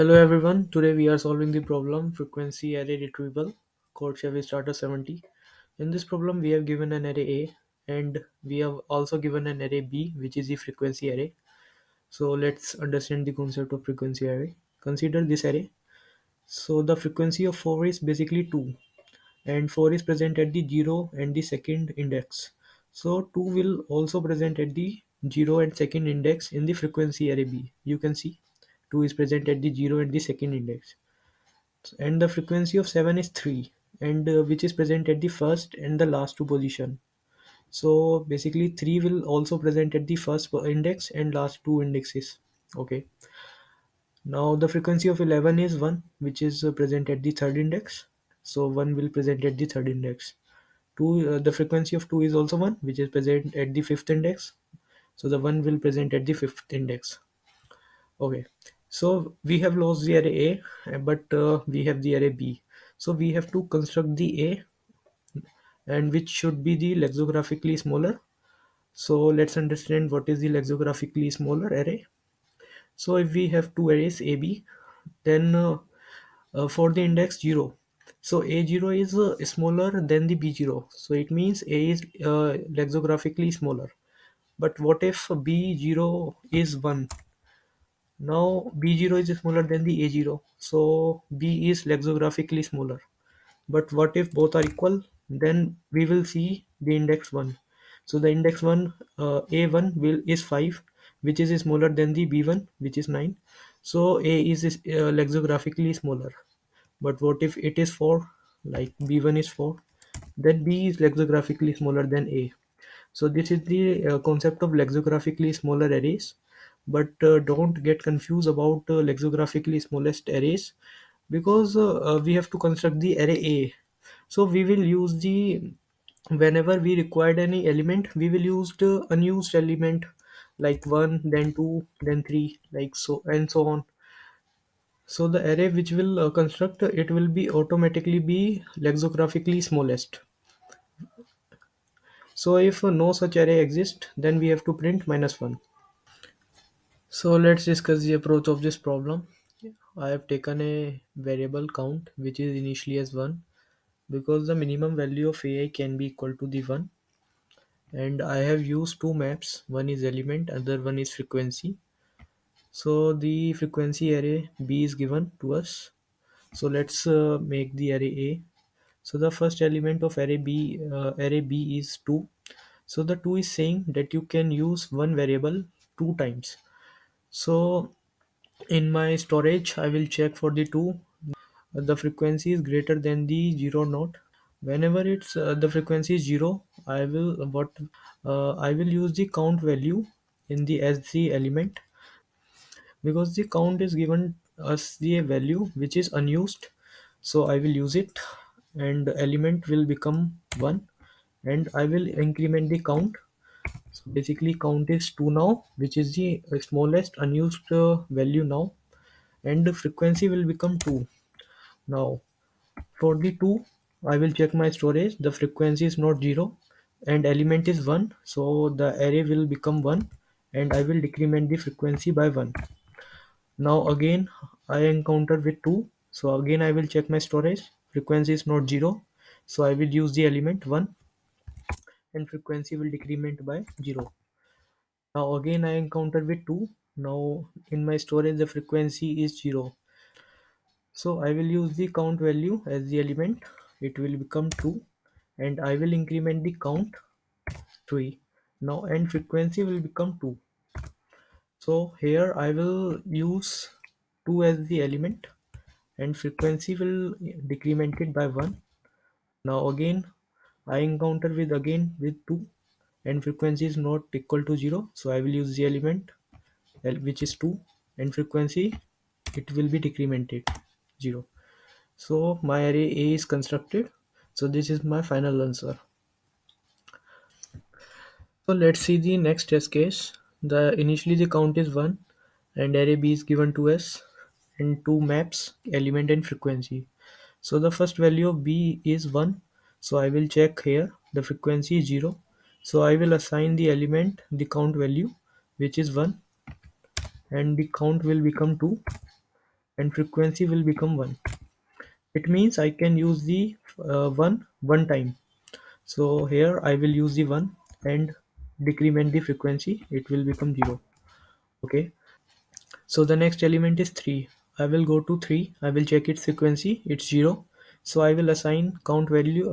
Hello everyone, today we are solving the problem frequency array retrieval. Codechef is starter 70. In this problem we have given an array A and we have also given an array B, which is the frequency array. So let's understand the concept of frequency array. Consider this array. So the frequency of 4 is basically 2 and 4 is present at the 0 and the second index. So 2 will also present at the 0 and second index in the frequency array B. You can see 2 is present at the 0 and the second index, and the frequency of 7 is 3, and which is present at the first and the last two position. So basically 3 will also present at the first index and last two indexes. Okay, now the frequency of 11 is 1, which is present at the third index. So 1 will present at the third index. 2, the frequency of 2 is also 1, which is present at the fifth index. So the 1 will present at the fifth index. Okay, so we have lost the array A, but we have the array B. So we have to construct the A, and which should be the lexicographically smaller. So let's understand what is the lexicographically smaller array. So if we have two arrays AB, then for the index 0, so A0 is smaller than the B0. So it means A is lexicographically smaller. But what if B0 is 1? Now B0 is smaller than the A0, so B is lexicographically smaller. But what if both are equal? Then we will see the index 1. So the index 1, A1 will is 5, which is smaller than the B1, which is 9. So A is lexicographically smaller. But what if it is 4, like B1 is 4? Then B is lexicographically smaller than A. So this is the concept of lexicographically smaller arrays. But don't get confused about lexicographically smallest arrays, because we have to construct the array A. So we will use the, whenever we required any element, we will use the unused element, like 1, then 2, then 3, like so and so on. So the array which will construct, it will be automatically be lexicographically smallest. So if no such array exists, then we have to print -1. So let's discuss the approach of this problem. I have taken a variable count which is initially as 1, because the minimum value of AI can be equal to the 1, and I have used two maps. One is element, other one is frequency. So the frequency array B is given to us. So let's make the array A. So the first element of array B is 2. So the 2 is saying that you can use one variable two times. So in my storage, I will check for the 2. The frequency is greater than the 0 naught. Whenever it's the frequency is 0, I will use the count value in the as the element, because the count is given us the value which is unused. So I will use it, and the element will become 1, and I will increment the count. So basically count is 2 now, which is the smallest unused value now, and the frequency will become 2. Now for the 2, I will check my storage. The frequency is not 0 and element is 1, so the array will become 1, and I will decrement the frequency by 1. Now again I encounter with 2, so again I will check my storage. Frequency is not 0, so I will use the element 1, and frequency will decrement by 0. Now again I encounter with 2. Now in my storage the frequency is 0. So I will use the count value as the element. It will become 2, and I will increment the count 3. Now and frequency will become 2. So here I will use 2 as the element, and frequency will decrement it by 1. Now again I encounter with again with 2, and frequency is not equal to 0, so I will use the element which is 2, and frequency, it will be decremented 0. So my array A is constructed. So this is my final answer. So let's see the next test case. The initially the count is 1, and array B is given to us in two maps, element and frequency. So the first value of B is 1. So I will check here. The frequency is 0. So I will assign the element the count value, which is 1, and the count will become 2, and frequency will become 1. It means I can use the 1 time. So here I will use the 1 and decrement the frequency, it will become 0. Okay, so the next element is 3. I will go to 3, I will check its frequency, it's 0. So I will assign count value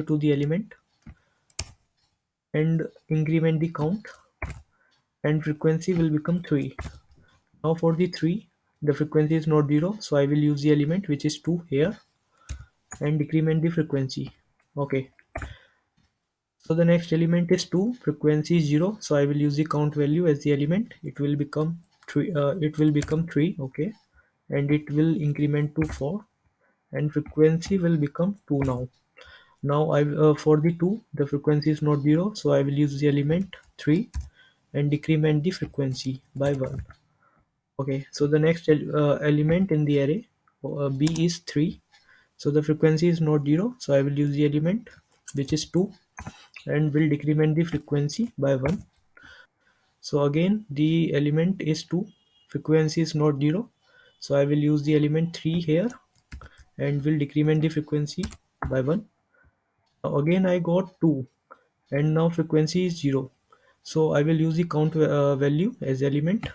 to the element and increment the count, and frequency will become 3. Now for the 3, the frequency is not 0, so I will use the element which is 2 here and decrement the frequency. Okay, so the next element is 2, frequency is 0, so I will use the count value as the element, it will become 3. Okay, and it will increment to 4 and frequency will become 2 now. Now I for the 2, the frequency is not 0, so I will use the element 3 and decrement the frequency by 1. Okay, so the next element in the array b is 3, so the frequency is not 0, so I will use the element which is 2 and will decrement the frequency by 1. So again the element is 2, frequency is not 0, so I will use the element 3 here and will decrement the frequency by 1. Now again I got 2 and now frequency is 0, so I will use the count value as element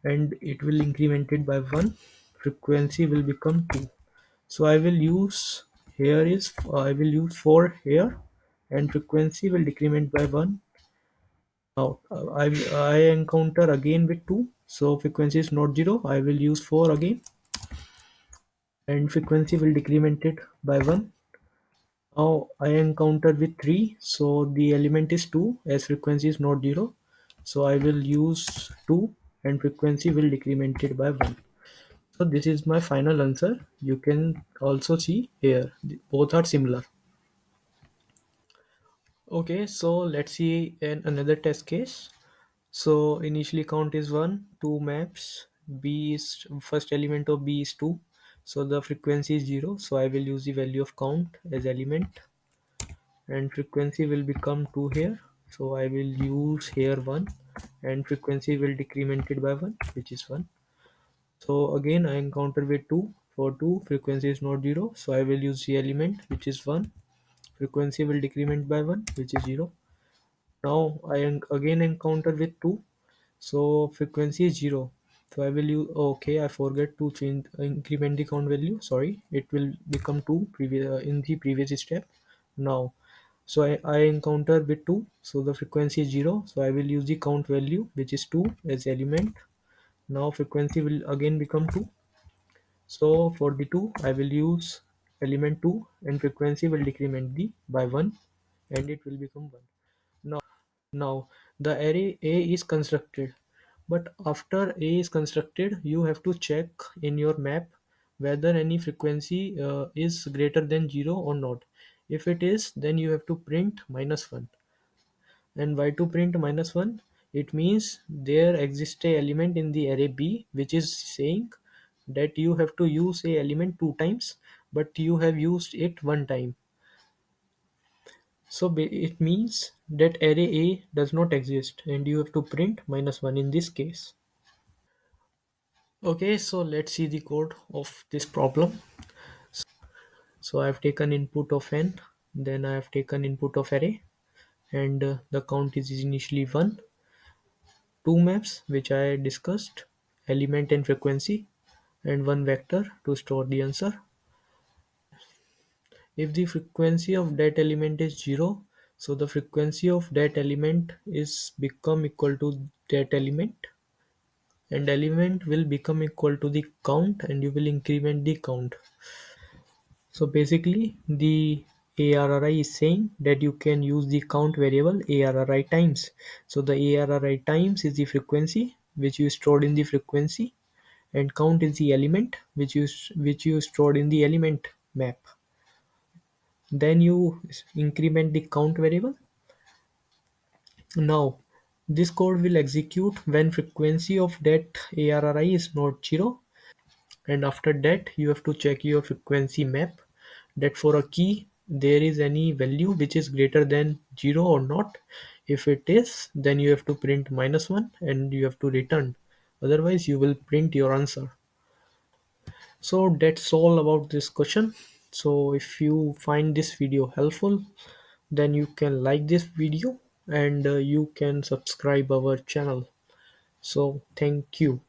and it will increment it by 1, frequency will become 2. So I will use here is I will use 4 here and frequency will decrement by 1. Now I encounter again with 2, so frequency is not 0, I will use 4 again and frequency will decrement it by 1. Now I encounter with 3, so the element is 2 as frequency is not 0, so I will use 2 and frequency will decrement it by 1. So this is my final answer. You can also see here both are similar. Okay, so let's see another test case. So initially count is 1, 2 maps, b is first element of b is 2, so the frequency is 0, so I will use the value of count as element and frequency will become 2 here, so I will use here 1 and frequency will decrement it by 1 which is 1. So again I encounter with 2, for 2 frequency is not 0, so I will use the element which is 1, frequency will decrement by 1 which is 0. Now I again encounter with 2, so frequency is 0, so I will use, okay, I forget to change increment the count value, sorry, it will become 2 previous in the previous step. Now so I encounter with 2, so the frequency is 0, so I will use the count value which is 2 as element. Now frequency will again become 2, so for the 2 I will use element 2 and frequency will decrement the by 1 and it will become 1. Now the array A is constructed, but after A is constructed you have to check in your map whether any frequency is greater than 0 or not. If it is, then you have to print -1. And why to print -1? It means there exists a element in the array B which is saying that you have to use a element 2 times, but you have used it 1 time. So it means that array A does not exist and you have to print -1 in this case. Okay, so let's see the code of this problem. So I have taken input of n, then I have taken input of array, and the count is initially 1, 2 maps which I discussed, element and frequency, and 1 vector to store the answer. If the frequency of that element is 0, so the frequency of that element is become equal to that element, and element will become equal to the count and you will increment the count. So basically the ARRI is saying that you can use the count variable ARRI times. So the ARRI times is the frequency which you stored in the frequency and count is the element which you stored in the element map. Then you increment the count variable. Now this code will execute when frequency of that ARRI is not 0, and after that you have to check your frequency map that for a key there is any value which is greater than 0 or not. If it is, then you have to print -1 and you have to return otherwise you will print your answer. So that's all about this question. So if you find this video helpful, then you can like this video and you can subscribe our channel. So thank you.